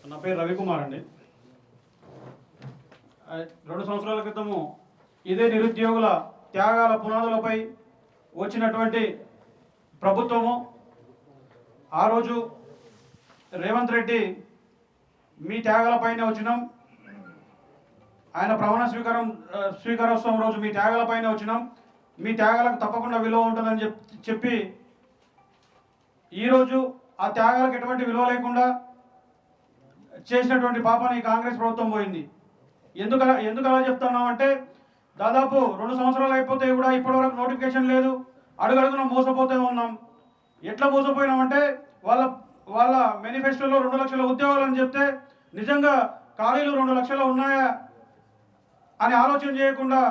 నా పేరు రవికుమార్ అండి. 2 సంవత్సరాల క్రితము ఇదే నిరుద్యోగుల త్యాగాల పునాదులపై వచ్చినటువంటి ప్రభుత్వము ఆ రోజు రేవంత్ రెడ్డి మీ త్యాగాలపైనే వచ్చినాం, ఆయన ప్రమాణ స్వీకారోత్సవం రోజు మీ త్యాగాలపైనే వచ్చినాం, మీ త్యాగాలకు తప్పకుండా విలువ ఉంటుందని చెప్పి ఈరోజు ఆ త్యాగాలకు ఎటువంటి విలువ లేకుండా చేసినటువంటి పాపని కాంగ్రెస్ ప్రభుత్వం పోయింది. ఎందుకు అలా చెప్తున్నామంటే దాదాపు 2 సంవత్సరాలు అయిపోతే కూడా ఇప్పటివరకు నోటిఫికేషన్ లేదు, అడుగడుగున మోసపోతూ ఉన్నాం. ఎట్లా మోసపోయినామంటే వాళ్ళ మేనిఫెస్టోలో 2 లక్షల ఉద్యోగాలు అని చెప్తే నిజంగా ఖాళీలు 2 లక్షలు ఉన్నాయా అని ఆలోచన చేయకుండా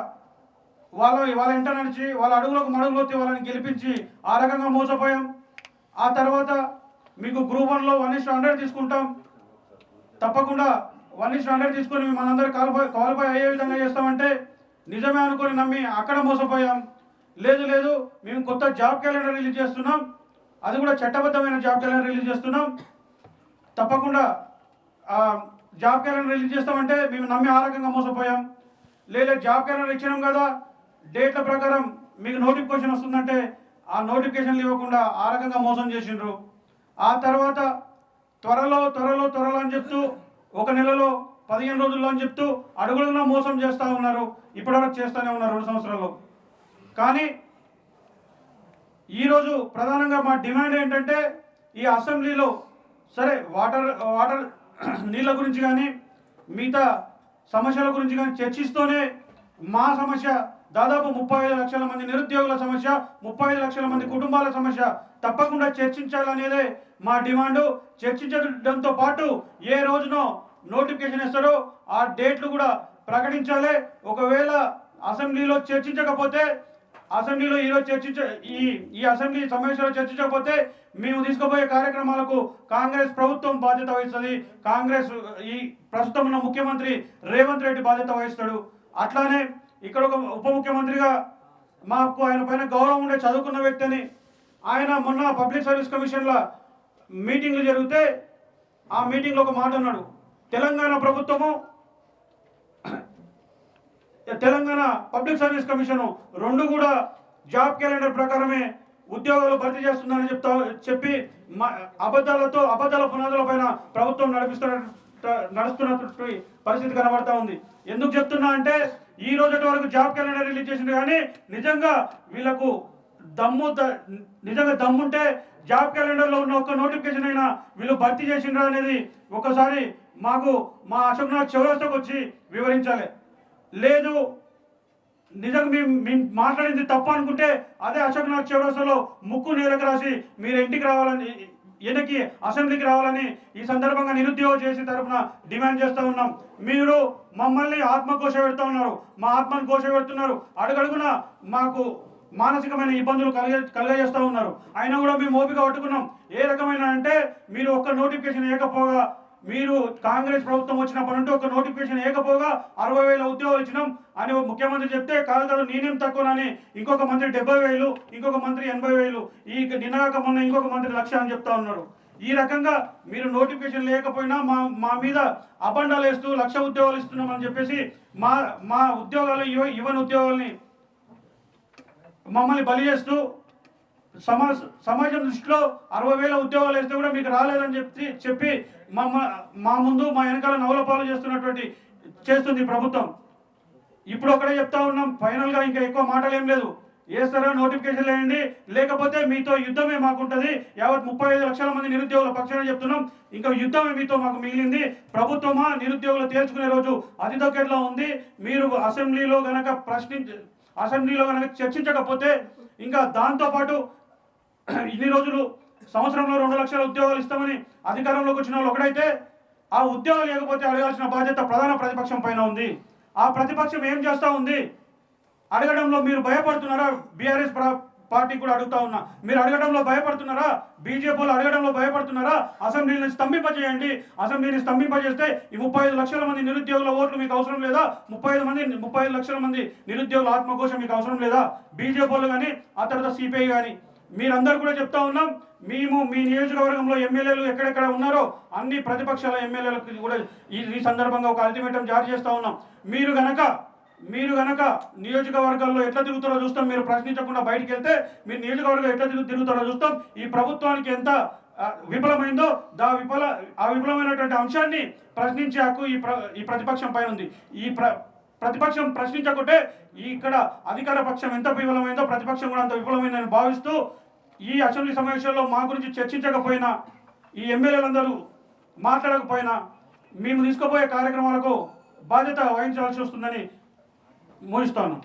వాళ్ళ ఇంట నడిచి వాళ్ళ అడుగులకు మడుగులు వచ్చి వాళ్ళని గెలిపించి ఆ రకంగా మోసపోయాం. ఆ తర్వాత మీకు గ్రూప్ 1లో 1:100 తీసుకుంటాం, తప్పకుండా 1:100 తీసుకొని మనందరూ క్వాలిఫై అయ్యే విధంగా చేస్తామంటే నిజమే అనుకొని నమ్మి అక్కడ మోసపోయాం. లేదు మేము కొత్త జాబ్ క్యాలెండర్ రిలీజ్ చేస్తున్నాం, అది కూడా చట్టబద్ధమైన జాబ్ క్యాలెండర్ రిలీజ్ చేస్తున్నాం, తప్పకుండా జాబ్ క్యాలెండర్ రిలీజ్ చేస్తామంటే మేము నమ్మి ఆ రకంగా మోసపోయాం. లేదా జాబ్ క్యాలెండర్ ఇచ్చినాం కదా, డేట్ల ప్రకారం మీకు నోటిఫికేషన్ వస్తుందంటే ఆ నోటిఫికేషన్లు ఇవ్వకుండా ఆ రకంగా మోసం చేసిండ్రు. ఆ తర్వాత త్వరలో అని చెప్తూ 1 నెలలో 15 రోజుల్లో అని చెప్తూ అడుగులుగా మోసం చేస్తూ ఉన్నారు. ఇప్పటివరకు చేస్తూనే ఉన్నారు 2 సంవత్సరాల్లో. కానీ ఈరోజు ప్రధానంగా మా డిమాండ్ ఏంటంటే ఈ అసెంబ్లీలో సరే వాటర్ నీళ్ళ గురించి కానీ మిగతా సమస్యల గురించి కానీ చర్చిస్తూనే మా సమస్య దాదాపు 35 లక్షల మంది నిరుద్యోగుల సమస్య, 35 లక్షల మంది కుటుంబాల సమస్య తప్పకుండా చర్చించాలనేదే మా డిమాండు. చర్చించడంతో పాటు ఏ రోజునో నోటిఫికేషన్ ఇస్తారో ఆ డేట్లు కూడా ప్రకటించాలి. ఒకవేళ అసెంబ్లీలో చర్చించకపోతే అసెంబ్లీలో ఈరోజు ఈ అసెంబ్లీ సమావేశంలో చర్చించకపోతే మేము తీసుకుపోయే కార్యక్రమాలకు కాంగ్రెస్ ప్రభుత్వం బాధ్యత వహిస్తుంది. కాంగ్రెస్ ఈ ప్రస్తుతం ఉన్న ముఖ్యమంత్రి రేవంత్ రెడ్డి బాధ్యత వహిస్తాడు. అట్లానే ఇక్కడ ఒక ఉప ముఖ్యమంత్రిగా మాకు ఆయన పైన గౌరవం ఉండే చదువుకున్న వ్యక్తి అని ఆయన మొన్న పబ్లిక్ సర్వీస్ కమిషన్ల మీటింగ్లు జరిగితే ఆ మీటింగ్లో ఒక మాట అన్నాడు, తెలంగాణ పబ్లిక్ సర్వీస్ కమిషన్ 2 కూడా జాబ్ క్యాలెండర్ ప్రకారమే ఉద్యోగాలు భర్తీ చేస్తుందని చెప్పి అబద్ధాల పునాదుల పైన ప్రభుత్వం నడుస్తున్నటువంటి పరిస్థితి కనబడతా ఉంది. ఎందుకు చెప్తున్నా అంటే ఈ రోజు వరకు జాబ్ క్యాలెండర్ రిలీజ్ చేసింది, కానీ నిజంగా వీళ్ళకు దమ్ముంటే జాబ్ క్యాలెండర్లో ఉన్న ఒక్క నోటిఫికేషన్ అయినా వీళ్ళు భర్తీ చేసిండ్రా అనేది ఒకసారి మాకు మా అశోక్నగర్ చౌరస్తాకు వచ్చి వివరించాలి. లేదు నిజంగా మేము మాట్లాడింది తప్పు అనుకుంటే అదే అశోక్నగర్ చౌరస్తాలో ముక్కు నేలకు రాసి మీరు ఇంటికి రావాలని వెనక్కి అసెంబ్లీకి రావాలని ఈ సందర్భంగా నిరుద్యోగ చేసే తరఫున డిమాండ్ చేస్తూ ఉన్నాం. మీరు మమ్మల్ని ఆత్మఘోష పెడుతూ ఉన్నారు, మా ఆత్మను ఘోష పెడుతున్నారు, అడుగడుగున మాకు మానసికమైన ఇబ్బందులు కలుగజేస్తూ ఉన్నారు. అయినా కూడా మేము ఓపిక పట్టుకున్నాం. ఏ రకమైన అంటే మీరు ఒక్క నోటిఫికేషన్ వేయకపోగా, మీరు కాంగ్రెస్ ప్రభుత్వం వచ్చినప్పటి నుండి ఒక నోటిఫికేషన్ వేయకపోగా 60,000 ఉద్యోగాలు ఇచ్చినాం అని ముఖ్యమంత్రి చెప్తే కాదు నేనేం తక్కువనని ఇంకొక మంత్రి 70,000, ఇంకొక మంత్రి 80,000, ఈ నిన్నగాక మొన్న ఇంకొక మంత్రి 1,00,000 అని చెప్తా ఉన్నారు. ఈ రకంగా మీరు నోటిఫికేషన్ లేకపోయినా మా మీద అబండాలు వేస్తూ 1,00,000 ఉద్యోగాలు ఇస్తున్నామని చెప్పేసి మా ఉద్యోగాలు ఇవ్వని ఉద్యోగాల్ని మమ్మల్ని బలి చేస్తూ సమాజం దృష్టిలో 60,000 ఉద్యోగాలు వేస్తే కూడా మీకు రాలేదని చెప్పి మా ముందు మా వెనకాల నవలపాలు చేస్తుంది ప్రభుత్వం. ఇప్పుడు ఒకటే చెప్తా ఉన్నాం, ఫైనల్గా ఇంకా ఎక్కువ మాటలు ఏం లేదు. వేస్తారా నోటిఫికేషన్ వేయండి, లేకపోతే మీతో యుద్ధమే మాకుంటుంది. యావత్ 35 లక్షల మంది నిరుద్యోగుల పక్షాన చెప్తున్నాం, ఇంకా యుద్ధమే మీతో మాకు మిగిలింది. ప్రభుత్వమా నిరుద్యోగులు తేల్చుకునే రోజు అతి దగ్గరలో ఉంది. మీరు అసెంబ్లీలో గనక చర్చించకపోతే ఇంకా దాంతోపాటు ఇన్ని రోజులు సంవత్సరంలో 2 లక్షల ఉద్యోగాలు ఇస్తామని అధికారంలోకి వచ్చిన వాళ్ళు ఒకటైతే ఆ ఉద్యోగాలు లేకపోతే అడగాల్సిన బాధ్యత ప్రధాన ప్రతిపక్షం పైన ఉంది. ఆ ప్రతిపక్షం ఏం చేస్తూ ఉంది అడగడంలో మీరు భయపడుతున్నారా? బీఆర్ఎస్ పార్టీ కూడా అడుగుతా ఉన్నా, మీరు అడగడంలో భయపడుతున్నారా? బీజేపీలు అడగడంలో భయపడుతున్నారా? అసెంబ్లీని స్తంభింపజేయండి. అసెంబ్లీని స్తంభింపజేస్తే ఈ 35 లక్షల మంది నిరుద్యోగుల ఓట్లు మీకు అవసరం లేదా? 35 లక్షల మంది నిరుద్యోగుల ఆత్మఘోష మీకు అవసరం లేదా? బీజేపీలు కానీ ఆ తర్వాత సిపిఐ కానీ మీరందరూ కూడా చెప్తా ఉన్నాం, మేము మీ నియోజకవర్గంలో ఎమ్మెల్యేలు ఎక్కడెక్కడ ఉన్నారో అన్ని ప్రతిపక్షాల ఎమ్మెల్యేలకు కూడా ఈ సందర్భంగా ఒక అల్టిమేటం జారీ చేస్తూ ఉన్నాం. మీరు గనక నియోజకవర్గాల్లో ఎట్లా తిరుగుతారో చూస్తాం. మీరు ప్రశ్నించకుండా బయటికి వెళ్తే మీరు నియోజకవర్గం ఎట్లా తిరుగుతారో చూస్తాం. ఈ ప్రభుత్వానికి ఎంత విఫలమైందో ఆ విఫలమైనటువంటి అంశాన్ని ప్రశ్నించే హక్కు ఈ ప్రతిపక్షం పైన ఉంది. ప్రతిపక్షం ప్రశ్నించకుంటే ఇక్కడ అధికార పక్షం ఎంత విఫలమైందో ప్రతిపక్షం కూడా అంత విఫలమైందని భావిస్తూ ఈ అసెంబ్లీ సమావేశాల్లో మా గురించి చర్చించకపోయినా, ఈ ఎమ్మెల్యేలందరూ మాట్లాడకపోయినా మేము తీసుకుపోయే కార్యక్రమాలకు బాధ్యత వహించాల్సి వస్తుందని ముగిస్తాను.